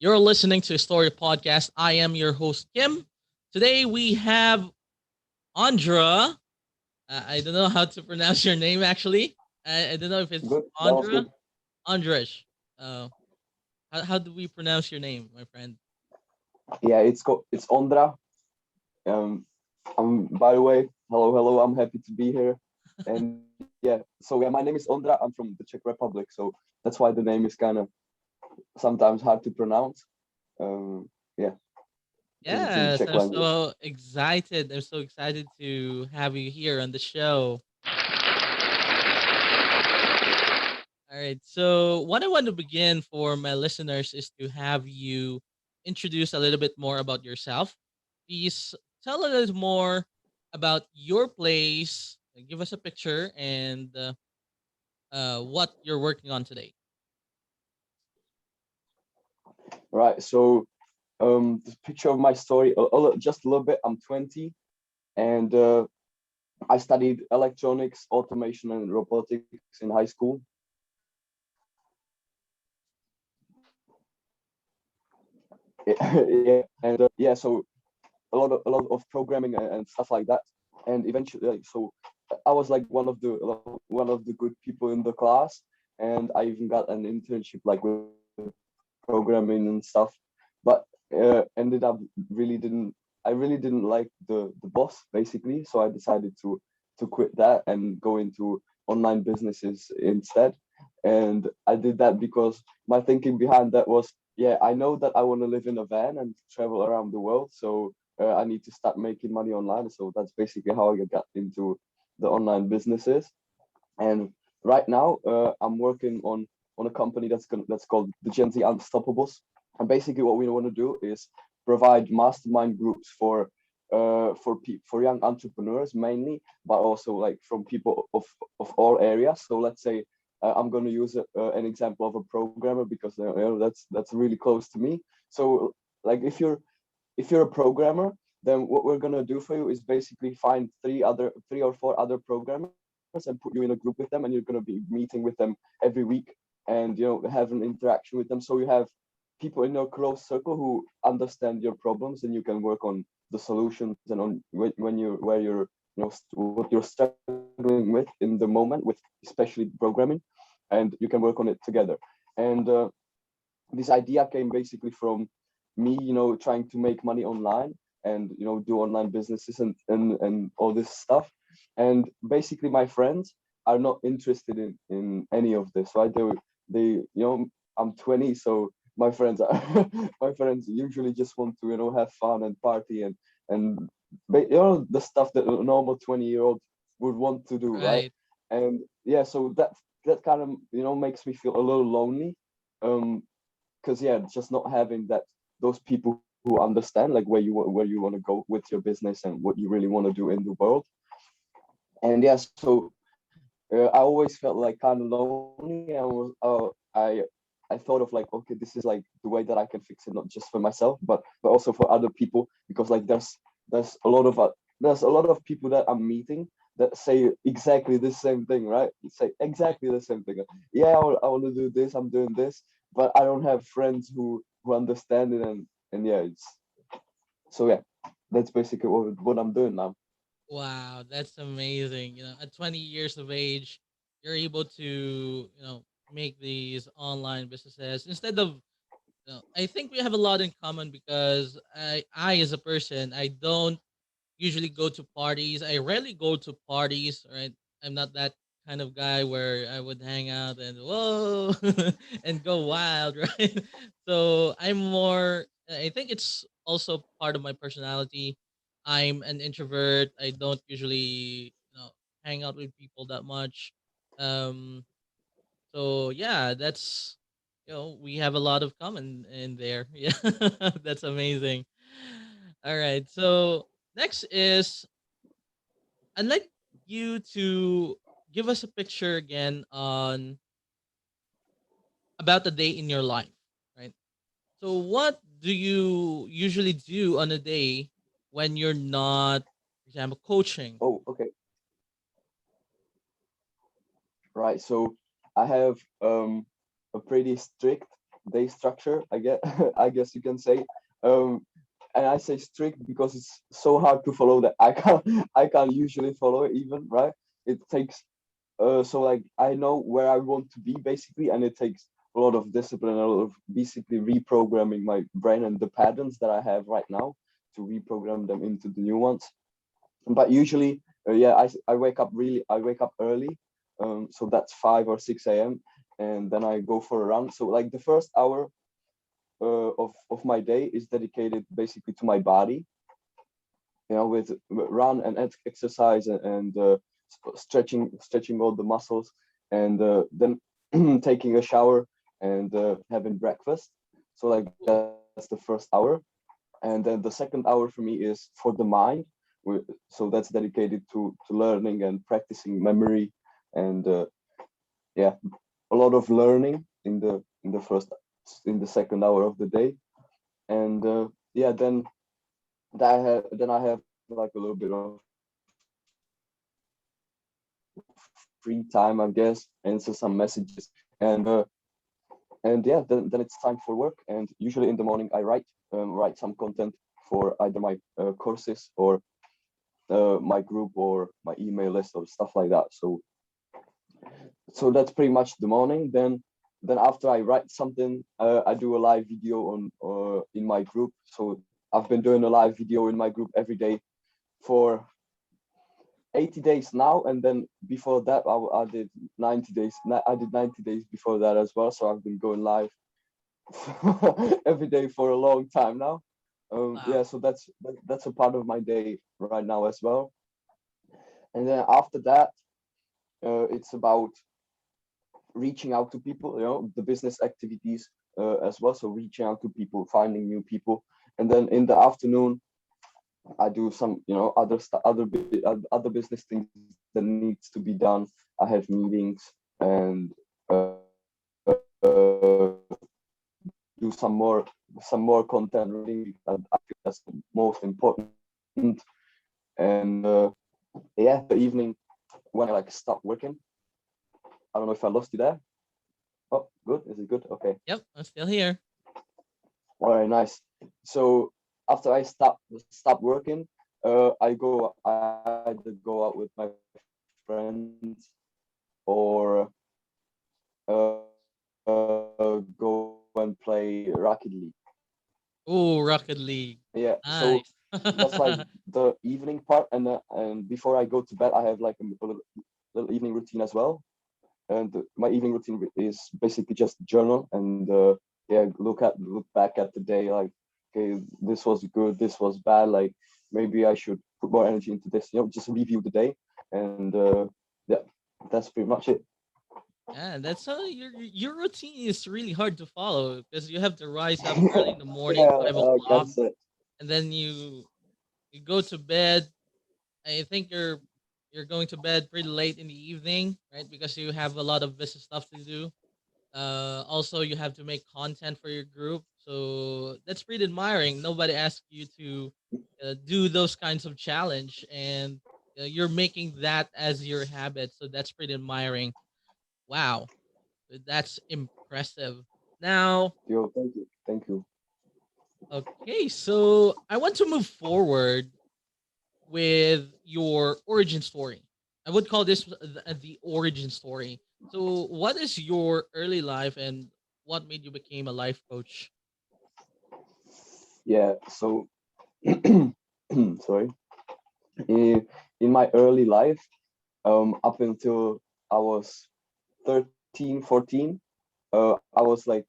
You're listening to Story Podcast. I am your host, Kim. Today we have Ondra. I don't know how to pronounce your name actually. I don't know if it's Good. That was Ondra, good. Ondras. Uh, how do we pronounce your name, my friend? Yeah, it's Ondra. By the way, hello. I'm happy to be here. And yeah, so my name is Ondra. I'm from the Czech Republic, so that's why the name is kind of sometimes hard to pronounce. Yeah, because it's in the Yes, Czech I'm language. so excited. I'm so excited to have you here on the show. All right. So, what I want to begin for my listeners is to have you introduce a little bit more about yourself. Please tell a little more about your place. Give us a picture and what you're working on today. Right. So the picture of my story, just a little bit. I'm 20, and I studied electronics, automation, and robotics in high school. Yeah, and yeah, so a lot of programming and stuff like that. And eventually, so I was like one of the good people in the class, and I even got an internship like with programming and stuff. But ended up really didn't like the boss basically, so I decided to quit that and go into online businesses instead. And I did that because my thinking behind that was, yeah, I know that I want to live in a van and travel around the world, so I need to start making money online. So that's basically how I got into the online businesses. And right now, I'm working on a company that's called the Gen Z Unstoppables. And basically, what we want to do is provide mastermind groups for young entrepreneurs mainly, but also like from people of all areas. So let's say I'm going to use an example of a programmer because that's really close to me. So like if you're a programmer, then what we're gonna do for you is basically find three or four other programmers and put you in a group with them, and you're gonna be meeting with them every week, and have an interaction with them. So you have people in your close circle who understand your problems, and you can work on the solutions and on when you where you're what you're struggling with in the moment, with especially programming, and you can work on it together. And this idea came basically from me, trying to make money online and do online businesses and all this stuff. And basically, my friends are not interested in any of this, right? I'm 20, so my friends are my friends usually just want to have fun and party and the stuff that a normal 20-year-old would want to do, right? Right. And yeah, so that kind of makes me feel a little lonely. Um, because yeah, just not having those people who understand like where you want to go with your business and what you really want to do in the world. And yeah, so I always felt like kind of lonely. I thought of like, okay, this is like the way that I can fix it, not just for myself, but also for other people, because like there's a lot of people that I'm meeting that say exactly the same thing, right? Say exactly the same thing. Yeah, I want to do this. I'm doing this, but I don't have friends who understand it, and yeah, it's so yeah. That's basically what I'm doing now. Wow, that's amazing. At 20 years of age, you're able to, make these online businesses instead of I think we have a lot in common because I as a person, I don't usually go to parties. I rarely go to parties, right? I'm not that kind of guy where I would hang out and whoa and go wild, right? So I'm more. I think it's also part of my personality. I'm an introvert. I don't usually, hang out with people that much. Um, so yeah, that's we have a lot of common in there. Yeah, that's amazing. All right, so next is I'd like you to give us a picture again on about the day in your life, right? So what do you usually do on a day when you're not, for example, coaching? Oh, okay, right. So I have a pretty strict day structure, I get I guess you can say. Um, and I say strict because it's so hard to follow that I can't usually follow it even, right? It takes so like I know where I want to be basically, and it takes a lot of discipline, a lot of basically reprogramming my brain and the patterns that I have right now to reprogram them into the new ones. But usually, yeah, I wake up early, so that's 5 or 6 a.m. and then I go for a run. So like the first hour of my day is dedicated basically to my body, with run and exercise and stretching all the muscles, and then taking a shower and having breakfast. So like that's the first hour, and then the second hour for me is for the mind. So that's dedicated to learning and practicing memory, and yeah, a lot of learning in the second hour of the day, and yeah, then I have like a little bit of free time, I guess, answer some messages, and and yeah, then it's time for work. And usually in the morning I write some content for either my courses or my group or my email list or stuff like that. So that's pretty much the morning. Then after I write something, I do a live video on in my group. So I've been doing a live video in my group every day for 80 days now, and then before that I did 90 days. I did 90 days before that as well. So I've been going live every day for a long time now. Yeah, Wow. so that's a part of my day right now as well. And then after that, it's about reaching out to people, the business activities as well. So reaching out to people, finding new people, and then in the afternoon, I do some, other business things that needs to be done. I have meetings and do some more content writing because I feel that's the most important. And yeah, in the evening when I like stop working, I don't know if I lost you there. Oh, good. Is it good? Okay. Yep, I'm still here. All right, nice. So after I stop working, I either go out with my friends or go and play Rocket League. Oh, Rocket League. Yeah, so Nice. that's like the evening part, and before I go to bed, I have like little evening routine as well. And my evening routine is basically just journal and yeah, look back at the day, like, okay, this was good, this was bad, like maybe I should put more energy into this, just review the day. And yeah, that's pretty much it. Yeah, that's how your routine is really hard to follow because you have to rise up early in the morning, Yeah, 5 o'clock, that's it. and then you go to bed. I think you're going to bed pretty late in the evening, right? Because you have a lot of business stuff to do. Also, you have to make content for your group, so that's pretty admiring. Nobody asked you to do those kinds of challenge, and you're making that as your habit. So that's pretty admiring. Wow, that's impressive. Now, Yo, thank you. okay, so I want to move forward with your origin story. I would call this the origin story. So, what is your early life and what made you become a life coach? Yeah, so sorry. In my early life, up until I was 13, 14, I was like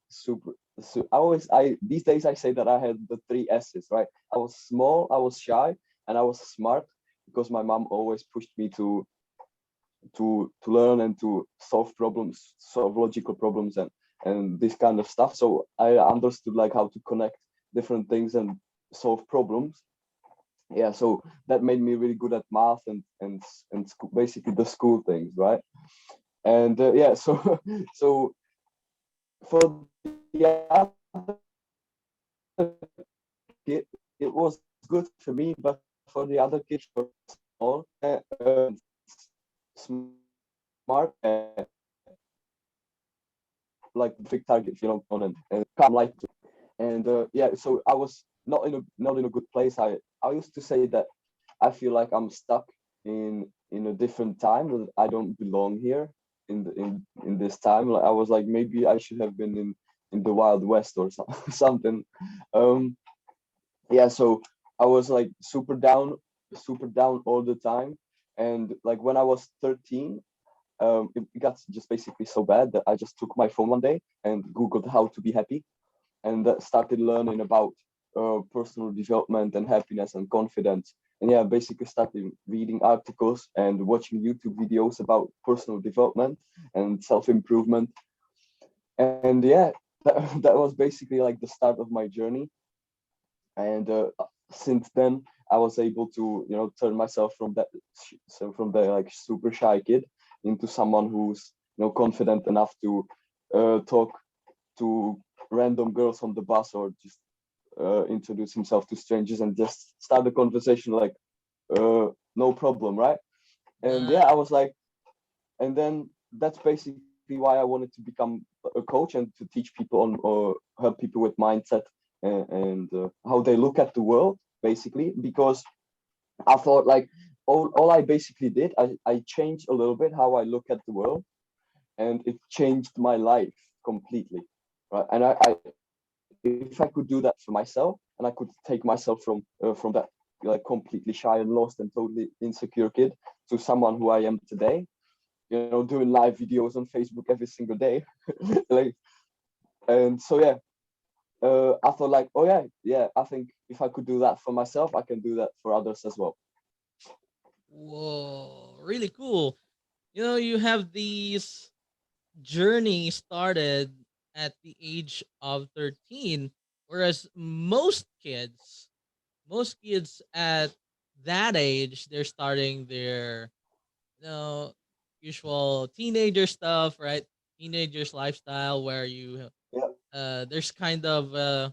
I these days I say that I had the three S's, right? I was small, I was shy, and I was smart because my mom always pushed me to learn and to solve logical problems and this kind of stuff. So I understood like how to connect different things and solve problems. Yeah, so that made me really good at math and basically the school things, right? And yeah, so so for the other kid, it was good for me, but for the other kids who were small smart, like perfect target, and come like, and yeah, so I was not in a good place. I used to say that I feel like I'm stuck in a different time, that I don't belong here in this time. Like I was like, maybe I should have been in the Wild West or something. Um, yeah, so I was like super down all the time. And like when I was 13, it got just basically so bad that I just took my phone one day and Googled how to be happy, and started learning about personal development and happiness and confidence. And yeah, basically started reading articles and watching YouTube videos about personal development and self improvement. And yeah, that was basically like the start of my journey. And since then, I was able to turn myself from from the like super shy kid into someone who's confident enough to talk to random girls on the bus, or just introduce himself to strangers and just start the conversation like no problem, right? And yeah, I Nice. was like, and then that's basically why I wanted to become a coach and to teach people on, or help people with mindset and how they look at the world, basically. Because I thought like all I basically did, I changed a little bit how I look at the world, and it changed my life completely, right? And if I could do that for myself, and I could take myself from that like completely shy and lost and totally insecure kid to someone who I am today, doing live videos on Facebook every single day, like, and so yeah, I thought like, oh yeah, yeah, I think if I could do that for myself, I can do that for others as well. Whoa, really cool. You have these journey started at the age of 13, whereas most kids at that age, they're starting their you know usual teenager stuff, right? Teenagers lifestyle where you Yeah, there's kind of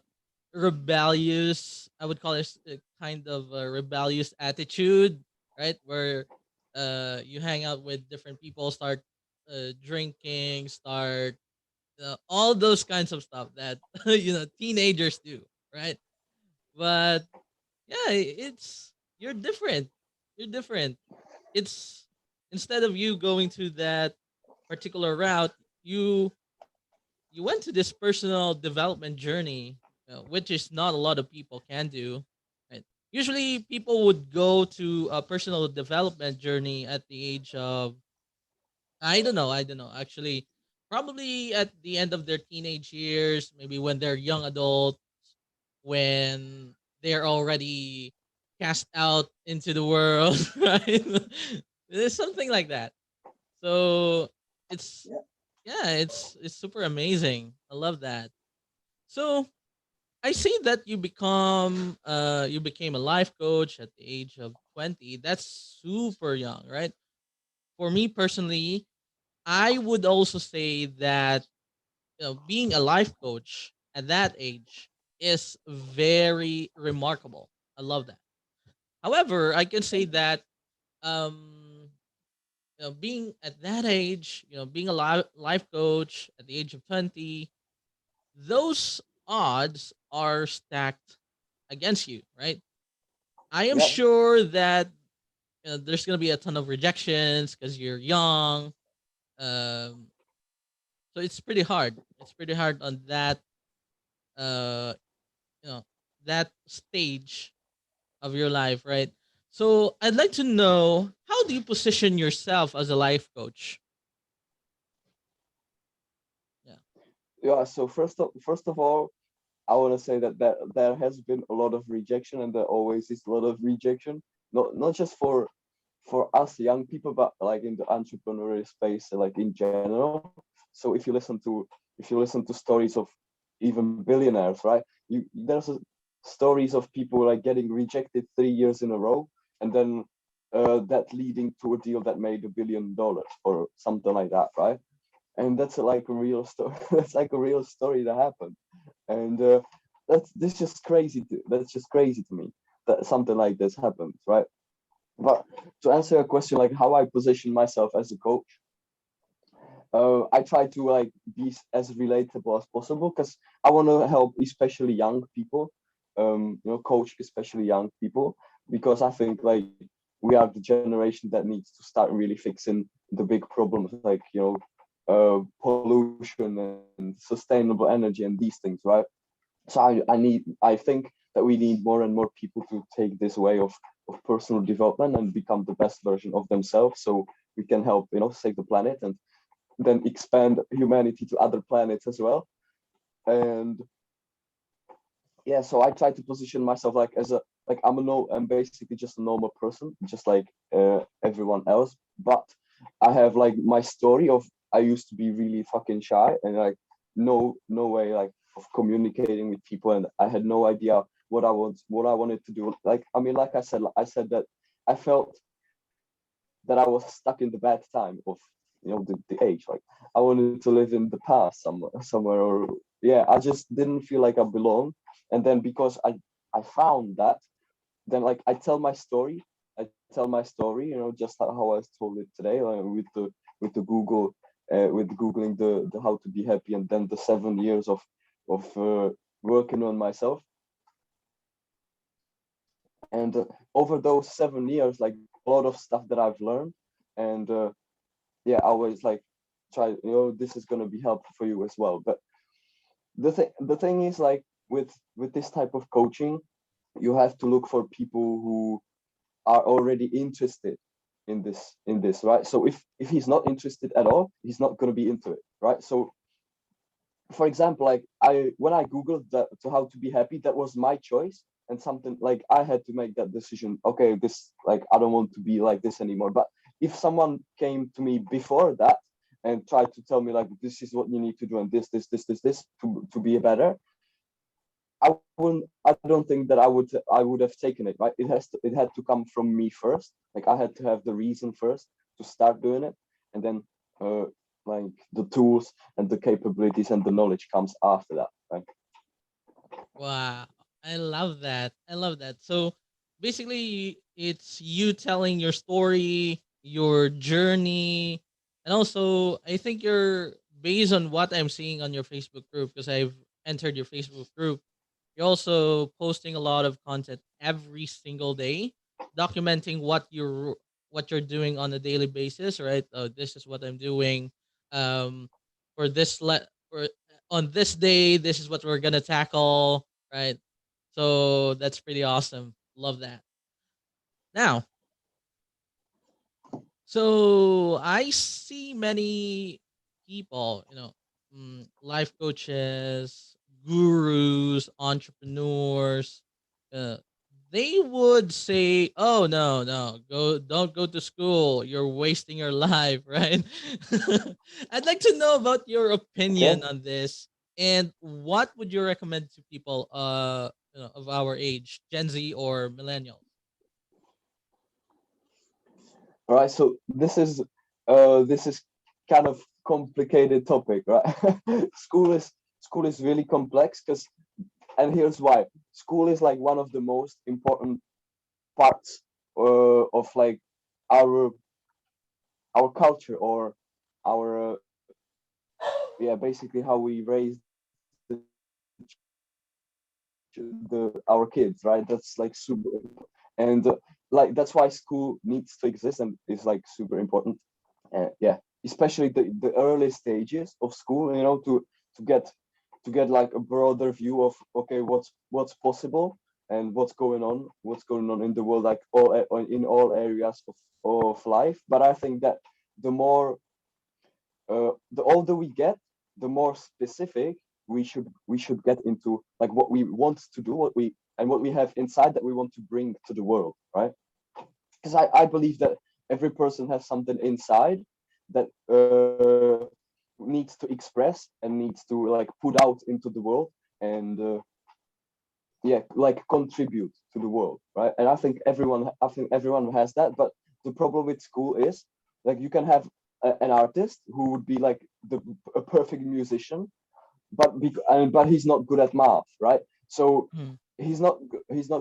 rebellious, I would call it a kind of a rebellious attitude, right? Where you hang out with different people, start drinking, start all those kinds of stuff that teenagers do, right? But yeah, it's you're different. You're different. It's instead of you going to that particular route, you you went to this personal development journey, which is not a lot of people can do. Right? Usually, people would go to a personal development journey at the age of I don't know. I don't know. Actually, probably at the end of their teenage years, maybe when they're young adult, when they're already cast out into the world, right? There's something like that. So it's yeah, yeah, it's super amazing. I love that. So I see that you became a life coach at the age of 20. That's super young, right? For me personally, I would also say that being a life coach at that age is very remarkable. I love that. However, I can say that um, being at that age, being a life coach at the age of 20, those odds are stacked against you, right? I am yeah, sure that there's going to be a ton of rejections because you're young. Um, so it's pretty hard. It's pretty hard on uh, you know, that stage of your life, right? So I'd like to know, how do you position yourself as a life coach? Yeah. yeah. So first of all, I want to say that there has been a lot of rejection, and there always is a lot of rejection. Not just for us young people, but like in the entrepreneurial space, like in general. So if you listen to stories of even billionaires, right? There's stories of people like getting rejected 3 years in a row, and then that leading to a deal that made $1 billion or something like that, right? And that's like a real story. That's like a real story that happened, and that's just crazy to me that something like this happens, right? But to answer your question, like how I position myself as a coach, I try to like be as relatable as possible because I want to help especially young people, coach especially young people, because I think like we are the generation that needs to start really fixing the big problems like pollution and sustainable energy and these things, right? So I think that we need more and more people to take this way of personal development and become the best version of themselves, so we can help save the planet and then expand humanity to other planets as well. And yeah, so I try to position myself like as a like I'm a no I'm basically just a normal person, just like everyone else. But I have like my story of I used to be really fucking shy and like no way like of communicating with people, and I had no idea what I wanted to do. Like I mean, like I said that I felt that I was stuck in the bad time of the age. Like I wanted to live in the past somewhere, or yeah, I just didn't feel like I belonged. And then because I found that, then like I tell my story. I tell my story, just how I told it today, with the Google, with googling the how to be happy, and then the 7 years of working on myself. And over those 7 years, like a lot of stuff that I've learned, and yeah, I always like try, this is gonna be helpful for you as well. But the thing is like with this type of coaching, you have to look for people who are already interested in this, right? So if he's not interested at all, he's not gonna be into it, right? So for example, like when I googled that to how to be happy, that was my choice, and something like I had to make that decision. Okay, this like I don't want to be like this anymore. But if someone came to me before that and tried to tell me like this is what you need to do and this to be better, I don't think that I would have taken it, right? It had to come from me first. Like I had to have the reason first to start doing it, and then uh like the tools and the capabilities and the knowledge comes after that, right? Wow. I love that. I love that. So basically, it's you telling your story, your journey, and also I think you're based on what I'm seeing on your Facebook group, because I've entered your Facebook group. You're also posting a lot of content every single day, documenting what you're doing on a daily basis, right? This is what I'm doing. Um, for this for on this day, this is what we're gonna tackle, right? So that's pretty awesome. Love that. Now, so I see many people, life coaches, gurus, entrepreneurs. Uh, they would say, "Oh no, no, don't go to school. You're wasting your life." Right? I'd like to know about your opinion Yeah. on this, and what would you recommend to people, of our age, Gen Z or millennials? All right. So this is kind of complicated topic, right? school is school is really complex because, and here's why. School is like one of the most important parts of like our our culture, or our yeah, basically how we raise our kids, right? That's like super important. And like that's why school needs to exist and is like super important. Yeah, especially the early stages of school, to get like a broader view of okay, what's possible and what's going on in the world, like in all areas of life. But I think that the older we get, the more specific we should get into like what we want to do, what we have inside that we want to bring to the world, right? Because I believe that every person has something inside that needs to express and needs to like put out into the world, and yeah, like contribute to the world, right? And I think everyone has that. But the problem with school is like you can have an artist who would be like a perfect musician, but he's not good at math, right? So Hmm. he's not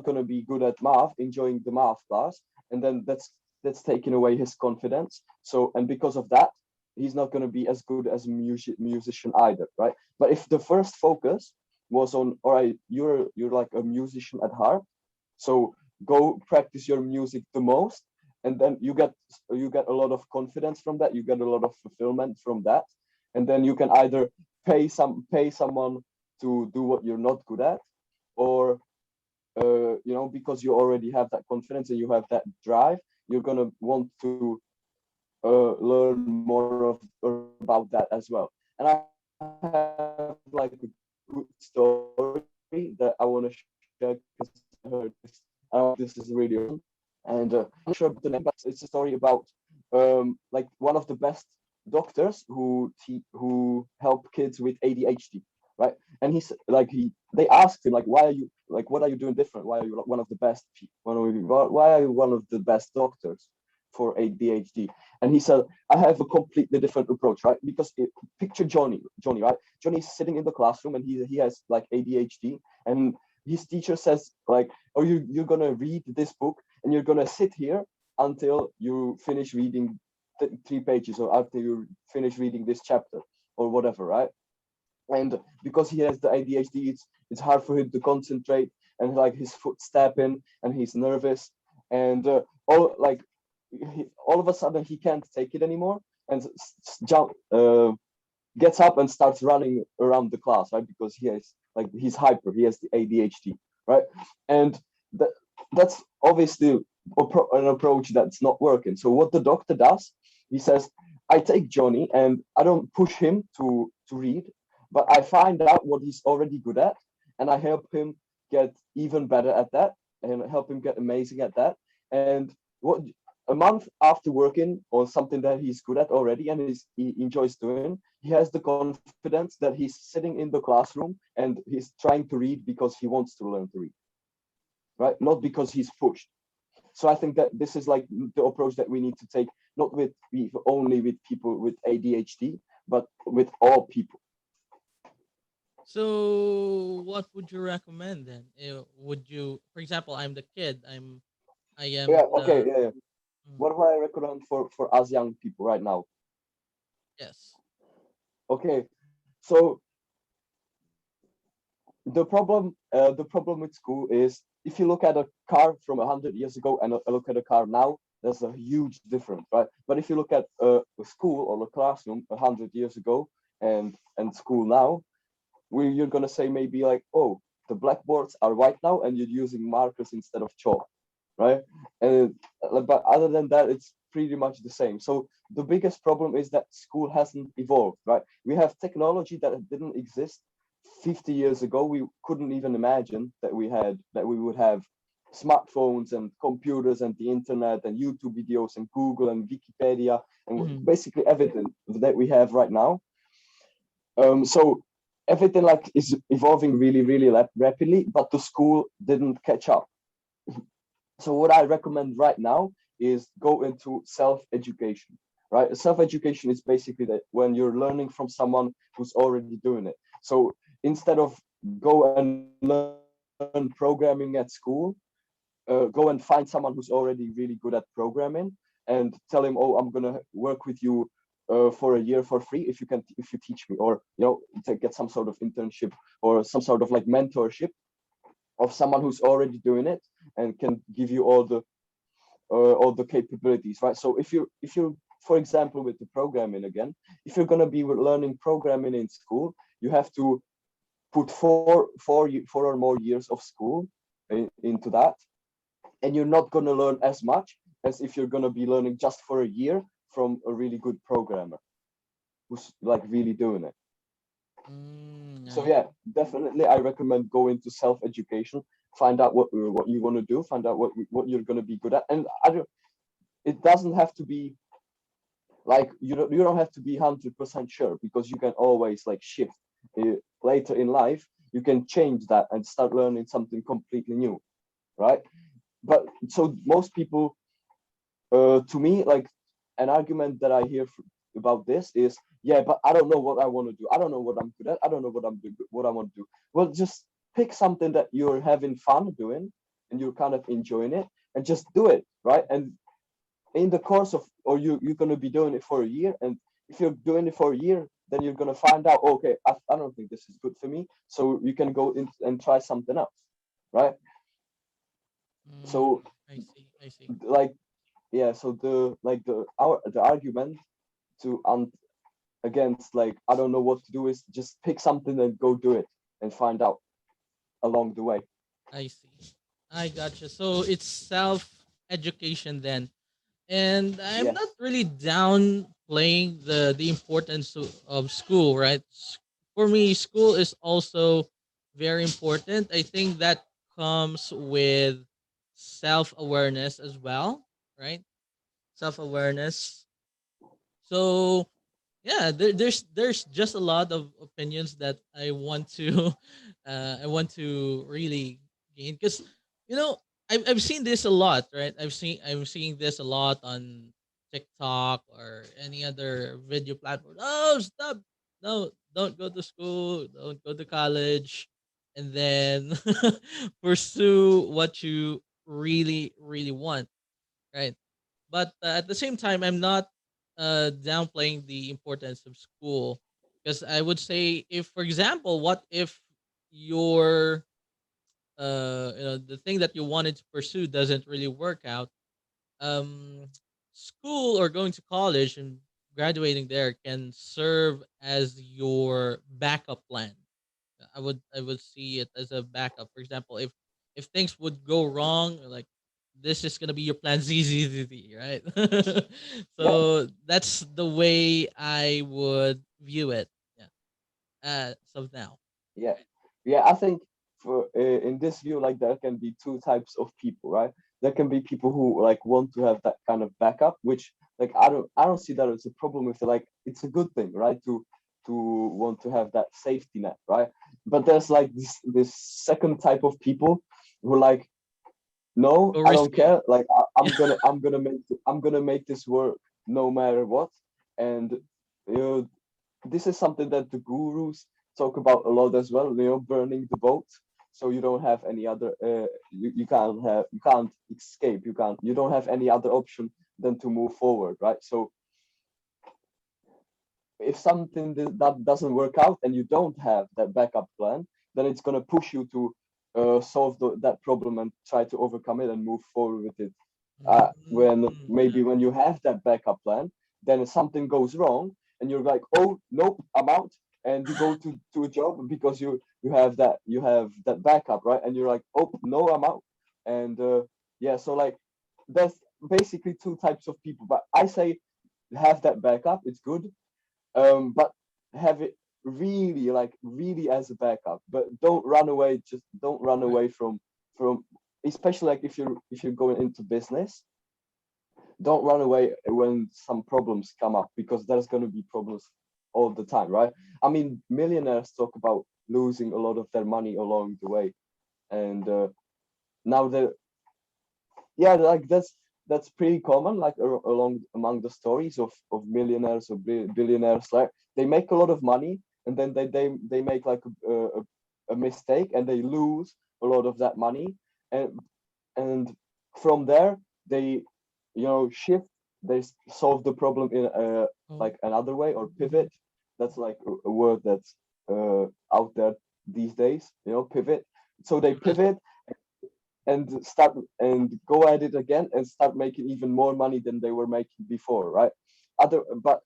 going to be good at math, enjoying the math class, and then that's taking away his confidence. So, and because of that, he's not going to be as good as a musician either, right? But if the first focus was on, all right, you're like a musician at heart, so go practice your music the most, and then you get a lot of confidence from that, you get a lot of fulfillment from that, and then you can either pay someone to do what you're not good at, or because you already have that confidence and you have that drive, you're gonna want to learn more about that as well. And I have like a good story that I want to share, because I heard this, I don't know if this is really awesome. And I'm not sure about the name, but it's a story about like one of the best doctors who help kids with ADHD, right? And they asked him, like, why are you, like, what are you doing different? Why are you one of the best why are you one of the best doctors for ADHD? And he said, I have a completely different approach, right? Because picture Johnny, right? Johnny's sitting in the classroom and he has like ADHD, and his teacher says like, oh, you're gonna read this book and you're gonna sit here until you finish reading 3 pages, or after you finish reading this chapter or whatever, right? And because he has the ADHD, it's hard for him to concentrate, and like his foot stepping, and he's nervous, and all of a sudden he can't take it anymore, and jump gets up and starts running around the class, right? Because he's hyper, he has the ADHD, right? And that that's obviously an approach that's not working. So what the doctor does, he says, I take Johnny and I don't push him to read, but I find out what he's already good at, and I help him get even better at that, and help him get amazing at that. And what a month after working on something that he's good at already and he enjoys doing, he has the confidence that he's sitting in the classroom and he's trying to read because he wants to learn to read, right? Not because he's pushed. So I think that this is like the approach that we need to take, not only with people with ADHD, but with all people. So, what would you recommend then? Would you, for example, I'm the kid. I am Yeah, okay, the. yeah, yeah. Mm, What do I recommend for us young people right now? yes. Okay, so the problem with school is, if you look at a car from 100 years ago and look at a car now, there's a huge difference, right? But if you look at a school or a classroom 100 years ago and school now, where you're gonna say maybe like, oh, the blackboards are white now and you're using markers instead of chalk, right? And but other than that, it's pretty much the same. So the biggest problem is that school hasn't evolved, right? We have technology that didn't exist 50 years ago. We couldn't even imagine that we would have smartphones and computers and the internet and YouTube videos and Google and Wikipedia and Mm-hmm. basically everything that we have right now. So everything like is evolving really, really rapidly, but the school didn't catch up. So what I recommend right now is go into self-education, right? Self-education is basically that when you're learning from someone who's already doing it. So instead of go and learn programming at school, go and find someone who's already really good at programming and tell him, oh, I'm gonna work with you for a year for free if you teach me, or to get some sort of internship or some sort of like mentorship of someone who's already doing it and can give you all the capabilities, right? So if you for example with the programming again, if you're going to be learning programming in school, you have to put 4 or more years of school into that, and you're not going to learn as much as if you're going to be learning just for a year from a really good programmer who's like really doing it. So I yeah, definitely I recommend going to self-education, find out what you want to do, find out what you're going to be good at. And it doesn't have to be like, you don't have to be 100% sure, because you can always like shift later in life. You can change that and start learning something completely new, right? But so most people, to me, like, an argument that I hear about this is, yeah, but I don't know what I want to do. I don't know what I'm good at. I don't know what I want to do. Well, just pick something that you're having fun doing and you're kind of enjoying it, and just do it, right? And in the course of, or you're going to be doing it for a year, and if you're doing it for a year, then you're gonna find out, okay, I don't think this is good for me, so you can go in and try something else, right? Mm, So I see. I see. like yeah, so the argument to against like I don't know what to do is just pick something and go do it and find out along the way. I see. I gotcha. So it's self education then. And I'm not Yes. really downplaying the importance of school, right? For me, school is also very important. I think that comes with self awareness as well, right? Self awareness. So yeah, there's just a lot of opinions that I want to I want to really gain because you know I've seen this a lot, right? I'm seeing this a lot on TikTok or any other video platform. Oh, stop! No, don't go to school. Don't go to college, and then pursue what you really want, right? But at the same time, I'm not downplaying the importance of school because I would say, if for example, what if your the thing that you wanted to pursue doesn't really work out, um, school or going to college and graduating there can serve as your backup plan. I would see it as a backup. For example, if things would go wrong, like this is gonna be your plan Z Z Z Z, right? Yeah. So that's the way I would view it. Yeah. As of now. Yeah. Right. Yeah. I think for in this view, like there can be two types of people, right? There can be people who like want to have that kind of backup, which like I don't see that as a problem with it. Like it's a good thing, right? To want to have that safety net, right? But there's like this second type of people who like no, Go I don't risk it. care. Like I'm gonna make this work no matter what. And you know, this is something that the gurus talk about a lot as well. You know, burning the boat, so you don't have any other. You can't escape. You don't have any other option than to move forward, right? So if something that doesn't work out and you don't have that backup plan, then it's gonna push you to solve that problem and try to overcome it and move forward with it. When maybe Yeah. when you have that backup plan, then if something goes wrong and you're like, oh nope, I'm out, and you go to a job because you have that backup, right? And you're like, oh no, I'm out, and yeah, so like there's basically two types of people, but I say have that backup, it's good, but have it really like really as a backup, but don't run away, just don't run Right. away from especially like if you're going into business, don't run away when some problems come up because there's going to be problems all the time, right? I mean, millionaires talk about losing a lot of their money along the way, and now they're yeah, like that's pretty common, like along among the stories of millionaires or billionaires. Like they make a lot of money and then they make like a mistake and they lose a lot of that money, and and from there they shift, they solve the problem in Oh. like another way, or pivot. That's like a word that's out there these days, pivot. So they Pivot. pivot and start and go at it again and start making even more money than they were making before, right? But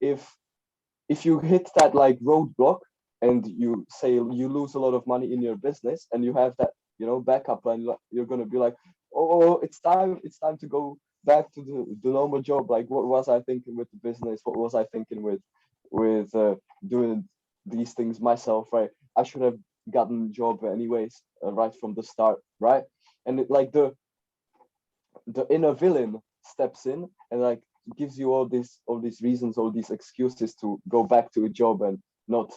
if you hit that like roadblock and you say you lose a lot of money in your business and you have that backup plan, you're going to be like, oh, it's time to go back to the normal job. Like, what was I thinking with the business? What was I thinking with doing these things myself, right? I should have gotten a job anyways, right from the start, right? And like the inner villain steps in and like gives you all these reasons, all these excuses to go back to a job and not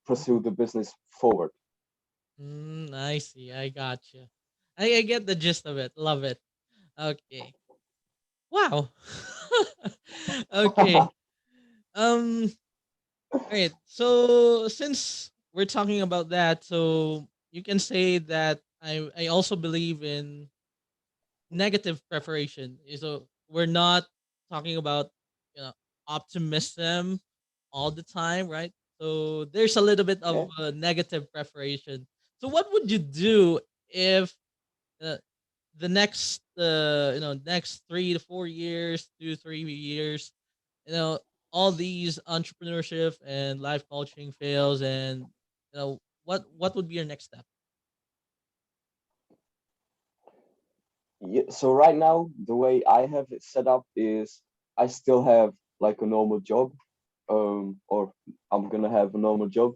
pursue the business forward. I see. I gotcha. I get the gist of it. Love it. Okay. Wow. Okay. Um. All right. So since we're talking about that, so you can say that I also believe in negative preparation. So we're not talking about you know optimism all the time, right? So there's a little bit of Yeah. negative preparation. So what would you do if uh, the next next 3 to 4 years, 2 3 years, you know all these entrepreneurship and life coaching fails, and what would be your next step? Yeah, so right now, the way I have it set up is I still have like a normal job, or I'm gonna have a normal job,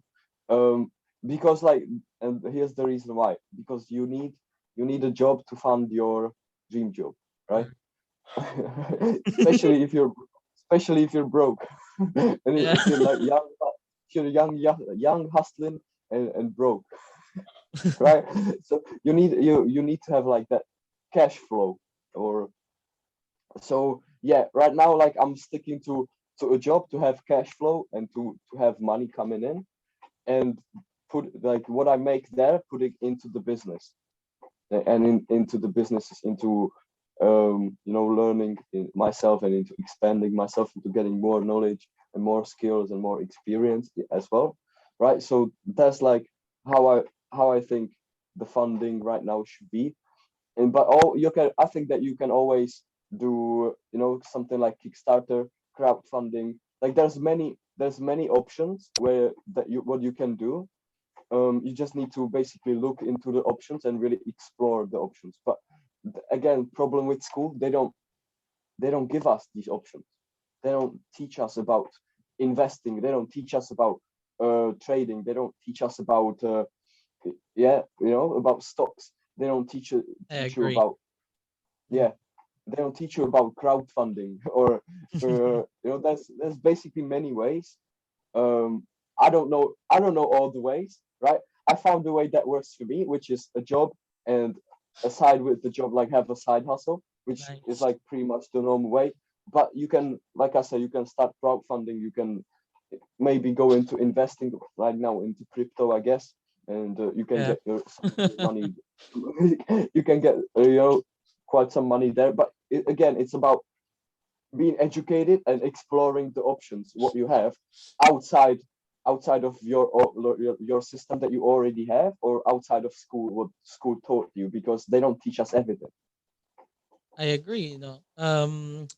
um, because like, and here's the reason why, because you need a job to fund your dream job, right? Or- especially if you're especially if you're broke, and yeah. if you're like young, if you're young hustling and broke, right? So you need to have like that cash flow, or so yeah. Right now, like I'm sticking to a job to have cash flow and to have money coming in, and put like what I make there, put it into the business, and into the businesses, into learning myself, and into expanding myself, into getting more knowledge and more skills and more experience as well, right? So that's like how I think the funding right now should be. And but all you can I think that you can always do, something like Kickstarter, crowdfunding. Like there's many options where that you what you can do. You just need to basically look into the options and really explore the options. But again, problem with school, they don't give us these options. They don't teach us about investing. They don't teach us about trading. They don't teach us about about stocks. They don't I teach you agree. about, yeah, they don't teach you about crowdfunding, or there's basically many ways. I don't know all the ways, right? I found the way that works for me, which is a job, and aside with the job, like have a side hustle, which is Nice. like pretty much the normal way. But you can, like I said, you can start crowdfunding. You can maybe go into investing right now into crypto, I guess, and you can Yeah. get some of your money. You can get quite some money there. But again, it's about being educated and exploring the options what you have outside outside of your system that you already have, or outside of school, what school taught you, because they don't teach us everything. I agree. When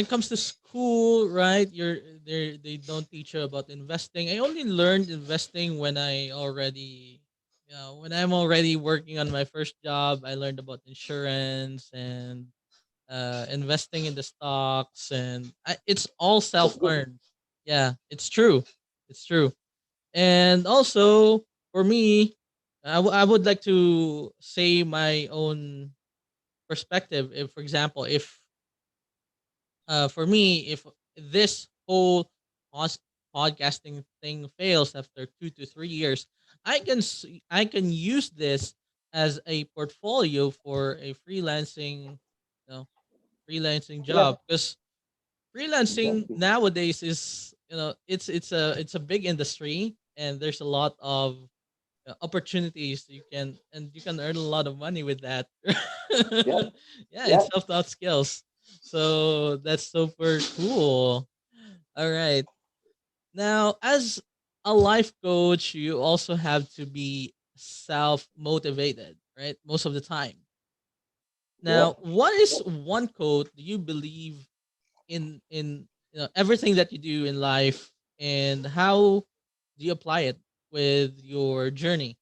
it comes to school, right? They don't teach you about investing. I only learned investing when when I'm already working on my first job. I learned about insurance and investing in the stocks, and it's all That's self good. learned. Yeah, it's true. It's true. And also for me, I would like to say my own perspective. If, for example, if for me, if this whole pos- podcasting thing fails after 2 to 3 years, I can use this as a portfolio for a you know, freelancing Yeah, job, because freelancing exactly. nowadays is, it's a big industry, and there's a lot of opportunities you can earn a lot of money with that. Yeah, Yeah, yeah. it's self-taught skills. So that's super cool. All right. Now, as a life coach, you also have to be self-motivated, right? Most of the time. Yeah. Now, what is one quote do you believe in everything that you do in life, and how do you apply it with your journey?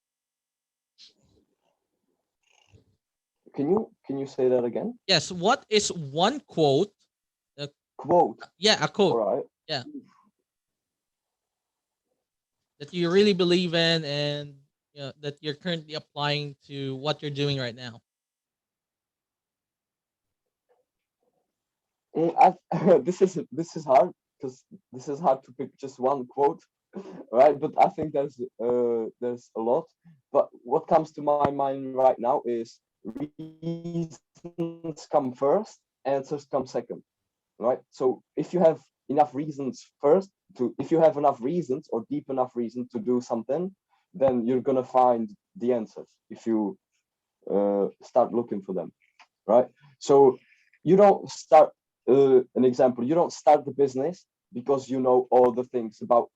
Can you say that again? Yes, what is one quote? Uh, Quote. yeah, a All quote. right. Yeah, that you really believe in, and that you're currently applying to what you're doing right now. This is hard, because this is hard to pick just one quote, right? But I think there's a lot. But what comes to my mind right now is reasons come first, answers come second, right? So if you have enough reasons first to if you have enough reasons, or deep enough reason to do something, then you're gonna find the answers if you start looking for them, right? So you don't start. an example. You don't start the business because you know all the things about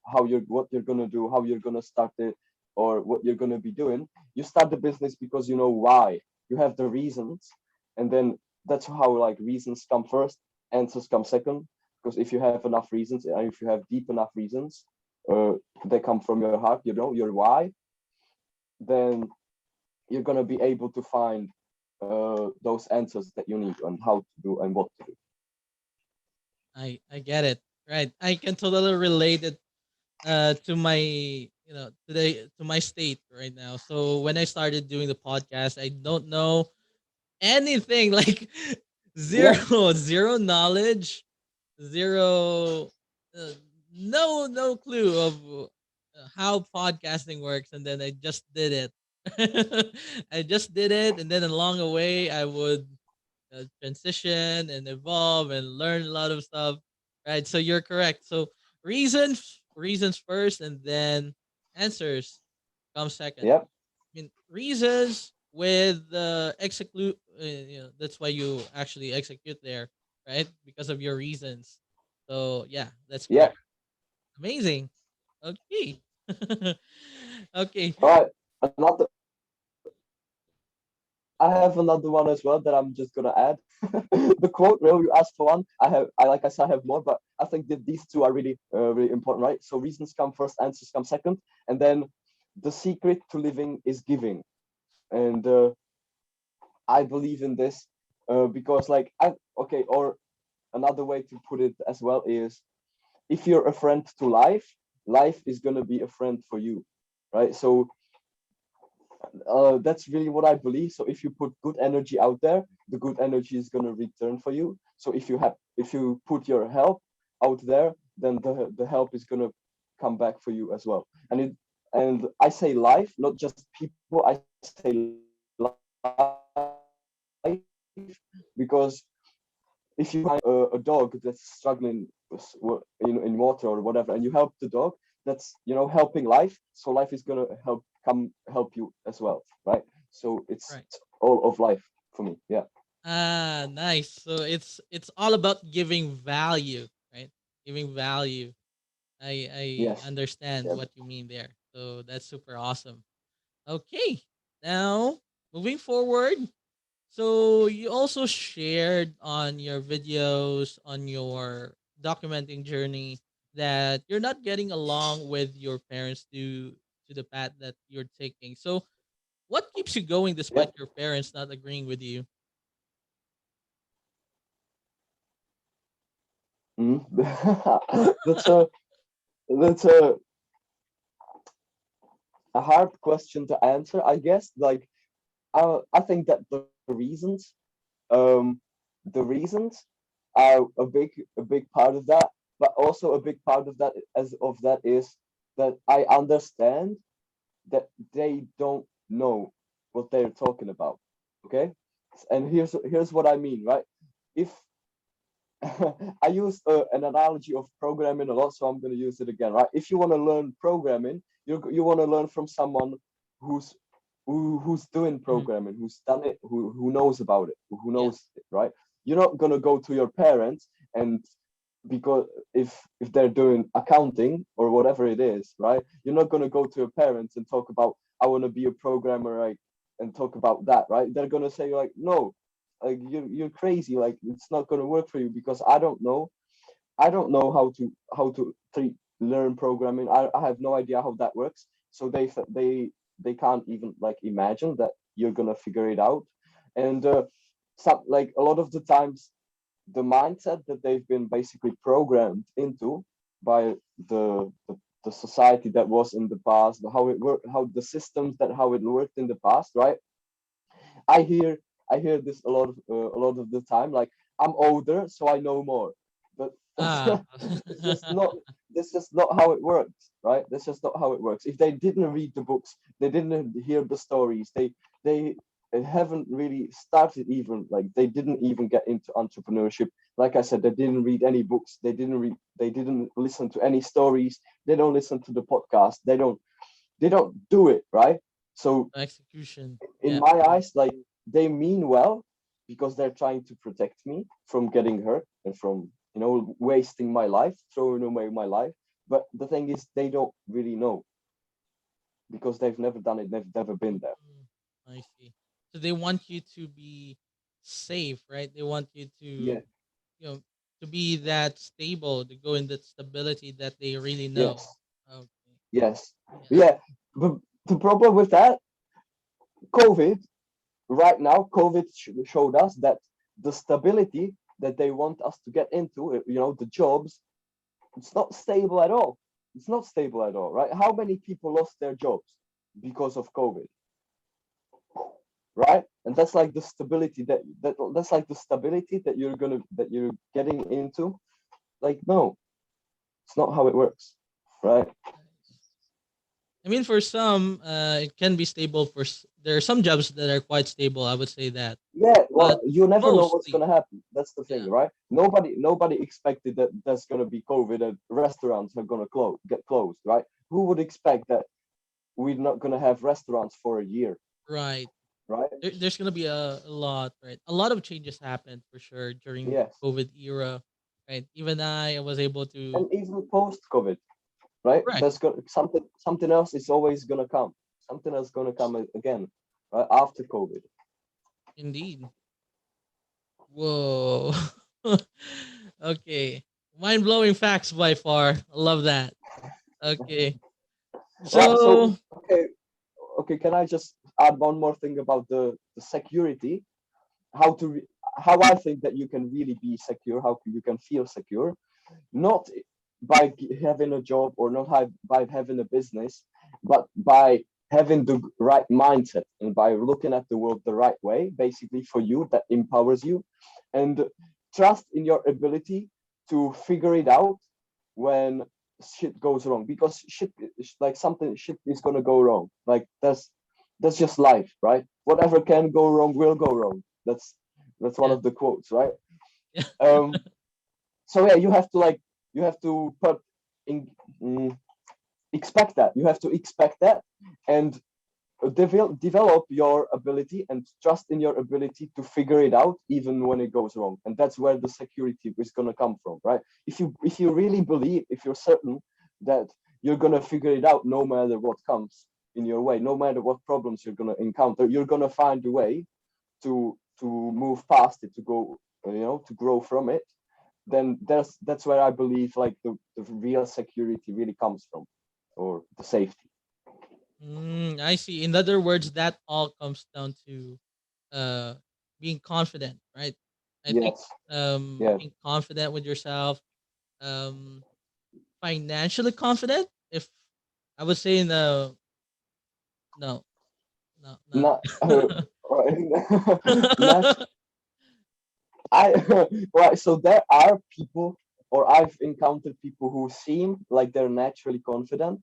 what you're gonna do, how you're gonna start it, or what you're gonna be doing. You start the business because you know why. You have the reasons, and then that's how like reasons come first, answers come second. Because if you have enough reasons, and if you have deep enough reasons, uh, they come from your heart. You know your why. Then you're gonna be able to find those answers that you need on how to do and what to do. I get it. Right. I can totally relate it to my today to my state right now. So when I started doing the podcast, I don't know anything like Yeah, zero knowledge, zero uh, no clue of how podcasting works, and then I just did it. I just did it, and then along the way I would transition and evolve and learn a lot of stuff. Right, so you're correct. So reasons first, and then answers come second. yeah, I mean, reasons with the execute. That's why you actually execute there, right? Because of your reasons. So yeah, that's yeah. correct. Amazing. Okay. Okay. All right. Another. I have another one as well that I'm just gonna add. The quote, real, you asked for one. I like I said, I have more, but I think that these two are really important, right? So reasons come first, answers come second, and then the secret to living is giving. And I believe in this because, like, okay, or another way to put it as well is, if you're a friend to life, life is gonna be a friend for you, right? So that's really what I believe. So if you put good energy out there, the good energy is gonna return for you. So if you put your help out there, then the help is gonna come back for you as well. And I say life, not just people. I say life because if you find a dog that's struggling in water or whatever, and you help the dog, that's helping life. So life is gonna come help you as well, right? So it's Right. all of life for me. Yeah. Ah, nice. So it's all about giving value, right? Giving value. I Yes. understand Yeah. what you mean there. So that's super awesome. Okay. Now, moving forward. So you also shared on your videos on your documenting journey that you're not getting along with your parents due to the path that you're taking. So what keeps you going Yeah. despite your parents not agreeing with you? Mhm. That's a hard question to answer, I guess. Like, I think that um, the reasons are a big part of that, but also a big part of that is that I understand that they don't know what they're talking about. Okay, and here's what I mean, right? If I use an analogy of programming a lot, so I'm going to use it again, right? If you want to learn programming, you want to learn from someone who's who's doing Mhm. programming, who's done it, who knows about it, who Yeah. knows it, right? You're not going to go to your parents and because if they're doing accounting or whatever it is, right? You're not going to go to your parents and talk about I want to be a programmer, right? And talk about that, right? They're going to say like, no, like you're crazy, like it's not going to work for you because I don't know how to learn programming. I have no idea how that works. So they can't even like imagine that you're gonna figure it out. And some like a lot of the times the mindset that they've been basically programmed into by the society that was in the past, how it worked, how the systems that how it worked in the past, right? I hear I hear this a lot of the time. Like I'm older, so I know more, but Ah. it's just not that's just not how it works, right? That's just not how it works. If they didn't read the books, they didn't hear the stories, they haven't really started even like they didn't even get into entrepreneurship. Like I said, they didn't read any books. They didn't listen to any stories. They don't listen to the podcast. They don't do it right. So Execution. in Yeah. my eyes, like they mean well because they're trying to protect me from getting hurt. and from wasting my life, throwing away my life. But the thing is, they don't really know because they've never done it, they've never been there. Mm, I see. So they want you to be safe, right? They want you to, Yeah. to be that stable, to go in that stability that they really know. Yes. Okay. Yes. Yeah. Yeah. But the problem with that, COVID, right now, COVID showed us that the stability that they want us to get into, the jobs, it's not stable at all. It's not stable at all, right? How many people lost their jobs because of COVID, right? And that's like the stability that's like the stability that you're getting into. Like, no, it's not how it works, right? Nice. I mean, for some, it can be stable. There are some jobs that are quite stable. I would say that, Yeah, well, but you never know what's mostly, gonna happen. That's the thing, yeah, right? Nobody expected that there's gonna be COVID and restaurants are gonna get closed, right? Who would expect that we're not gonna have restaurants for a year, right. right? There's gonna be a lot, right? A lot of changes happened for sure during the Yes, COVID era, right? Even I was able to. and even post-COVID, right? Correct. There's got something else is always gonna come. Something else gonna come again, right? After COVID. Indeed. Whoa. Okay. Mind blowing facts by far. I love that. Okay. Right. So So. okay. Can I just add one more thing about the security? How to how I think that you can really be secure, how you can feel secure, not by having a job or not by having a business, but by having the right mindset and by looking at the world the right way, basically for you, that empowers you, and trust in your ability to figure it out when shit goes wrong, because shit like something shit is gonna go wrong. Like that's just life, right? Whatever can go wrong will go wrong. That's one Yeah. of the quotes, right? Yeah. um so yeah, you have to put in, expect that, you have to expect that, and develop your ability and trust in your ability to figure it out even when it goes wrong. And that's where the security is going to come from, right? If you really believe, if you're certain that you're going to figure it out no matter what comes in your way, no matter what problems you're going to encounter, you're going to find a way to move past it, to go, to grow from it. Then that's where I believe like the real security really comes from, or the safety. I see. In other words, that all comes down to uh being confident, right? I think Yes. Yes. being confident with yourself, um financially confident, if I would say no, no, no, no. Not not I right. So there are people, or I've encountered people who seem like they're naturally confident.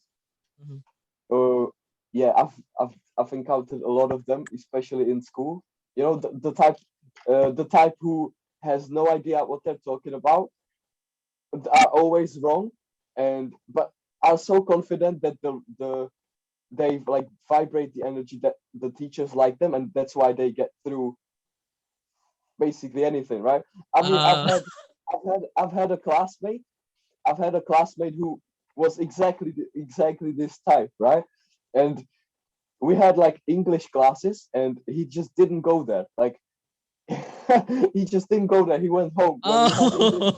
Mhm. Uh, yeah, I've encountered a lot of them, especially in school. The type who has no idea what they're talking about, are always wrong, and but are so confident that they like vibrate the energy that the teachers like them, and that's why they get through basically anything, right? I mean, uh I've had a classmate. I've had a classmate who was exactly this type, right? And we had like English classes, and he just didn't go there. Like he just didn't go there. He went home when we had English oh.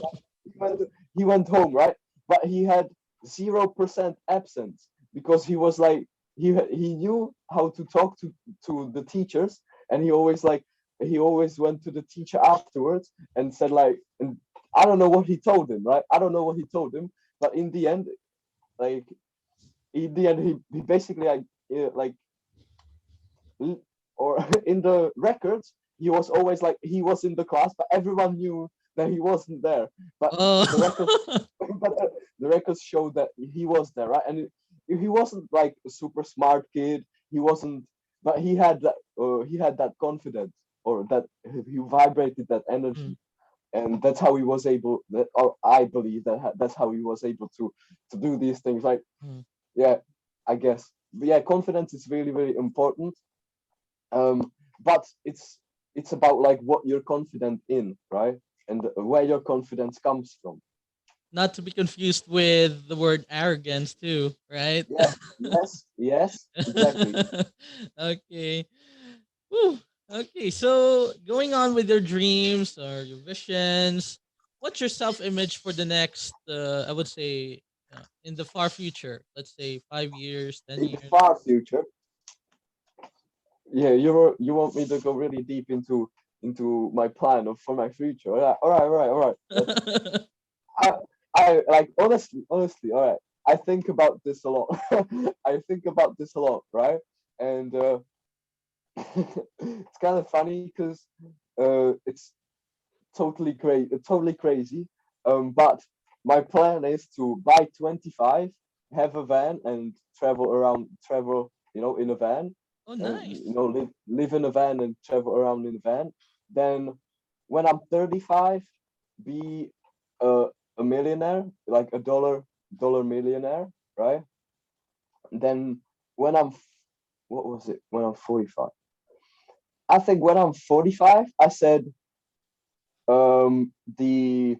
class. He went home, right? But he had 0% absence because he was like he knew how to talk to the teachers, and he always went to the teacher afterwards and said like, and I don't know what he told him, right? I don't know what he told him, but like in the end, he basically like or in the records, he was always like he was in the class, but everyone knew that he wasn't there. But the records, Oh. the records show that he was there, right? And he wasn't like a super smart kid. He wasn't, but he had that confidence, or that he vibrated that Mm, energy, and that's how he was able. Or I believe that's how he was able to do these things. Like, mm. yeah, I guess. But yeah, confidence is really, really important. But it's about like what you're confident in, right? and where your confidence comes from. Not to be confused with the word arrogance too, right? Yeah, yes, yes, exactly. Okay. Whew. Okay, so going on with your dreams or your visions, what's your self-image for the next, I would say, in the far future? Let's say 5 years, ten In the years. far future, yeah, you want me to go really deep into my plan of for my future. All right. I, I like honestly, all right. I think about this a lot. I think about this a lot, right? And it's kind of funny because it's totally crazy. But my plan is to by 25 have a van and travel, in a van, Oh, and nice. live in a van and travel around in a van. Then when I'm 35, be a, a millionaire, like a dollar millionaire, right? Then when what was it? When I'm 45, I think when I'm 45, I said the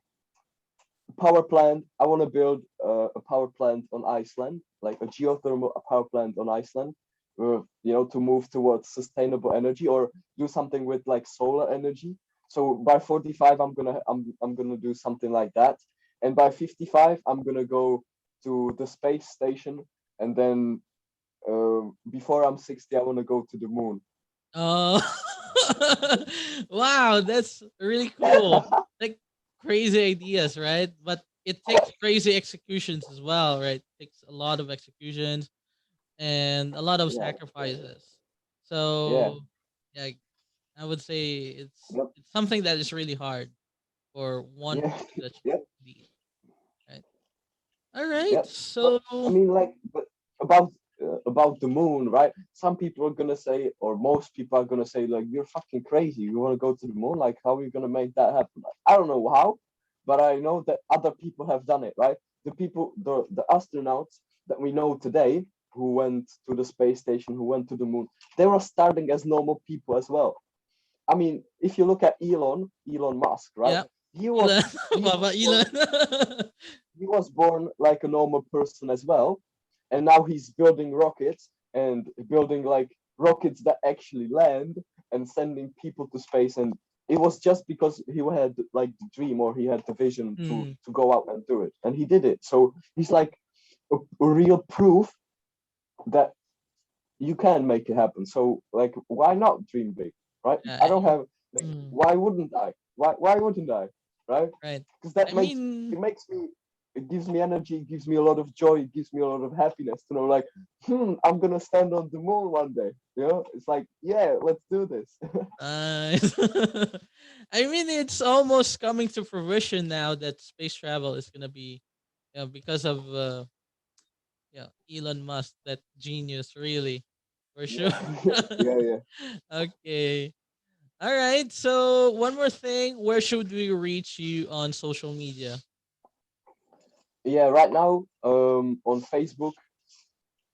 power plant. I want to build a power plant on Iceland, like a geothermal power plant on Iceland, to move towards sustainable energy or do something with like solar energy. So by 45, I'm gonna do something like that, and by 55, I'm gonna go to the space station, and then before I'm 60, I want to go to the moon. Oh, wow, that's really cool. Like crazy ideas, right? But it takes crazy executions as well, right? It takes a lot of executions and a lot of Yeah, sacrifices. yeah, So, yeah, I would say yep, it's something that is really hard for one yeah, person to achieve, yep. indeed, right? All right, Yeah, but so I mean, like, but about the moon, right? Some people are gonna say, or most people are gonna say, like, you're fucking crazy. You want to go to the moon? Like, how are you gonna make that happen? Like, I don't know how, but I know that other people have done it, right? The astronauts that we know today who went to the space station, who went to the moon, they were starting as normal people as well. I mean, if you look at Elon Musk, right? yeah, He Elon, was he was Baba born Elon. he was born like a normal person as well, and now he's building rockets and building like rockets that actually land and sending people to space. And it was just because he had like the dream or he had the vision to Hmm. to go out and do it, and he did it. So he's like a real proof that you can make it happen. So like, why not dream big, right? I don't Right. have like, Hmm. why wouldn't I? Why wouldn't I? Right? Right. Because that I makes mean, it makes me it gives me energy, it gives me a lot of joy, it gives me a lot of happiness to know like, I'm gonna stand on the moon one day. It's like, yeah, let's do this. uh, I mean, it's almost coming to fruition now that space travel is gonna be, because of Elon Musk, that genius, really, for sure. Yeah, yeah. Okay. All right. So one more thing, where should we reach you on social media? Yeah, right now, on Facebook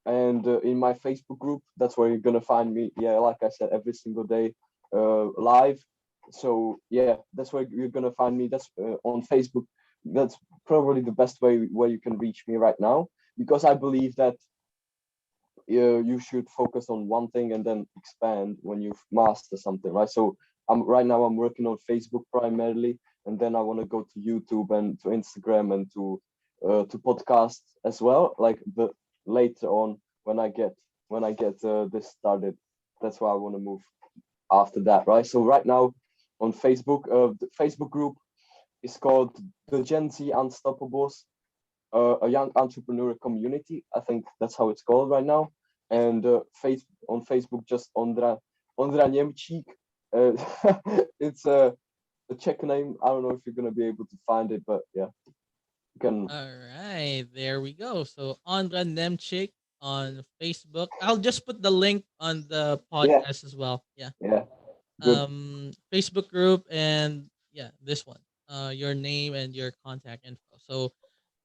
and in my Facebook group. That's where you're gonna find me. Yeah, like I said, every single day, live. So yeah, that's where you're gonna find me. That's on Facebook. That's probably the best way where you can reach me right now, because I believe that you should focus on one thing and then expand when you master something, right? So I'm working on Facebook primarily, and then I want to go to YouTube and to Instagram and to podcast as well, like the later on when I get this started. That's why I want to move after that, right? So right now on Facebook, the Facebook group is called the Gen Z Unstoppables, a young entrepreneur community. I think that's how it's called right now. Nice. And on Facebook, just Ondra Nemcik. Uh, it's a Czech name. I don't know if you're gonna be able to find it, but yeah, you can. All right, there we go. So Ondra Nemcik on Facebook. I'll just put the link on the Yeah, podcast as well. Yeah. yeah, good. Facebook group and yeah, this one. Your name and your contact info. So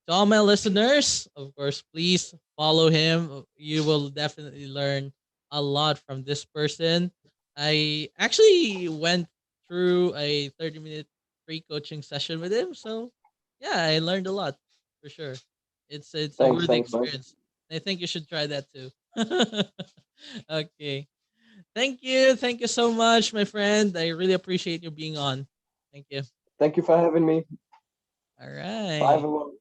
to all my listeners, of course, please follow him. You will definitely learn a lot from this person. I actually went through a 30-minute free coaching session with him. So yeah, I learned a lot for sure. It's a Thanks, worthy thanks, man. experience. I think you should try that too. Okay. Thank you. Thank you so much, my friend. I really appreciate you being on. Thank you. Thank you for having me. All Bye, right. everyone.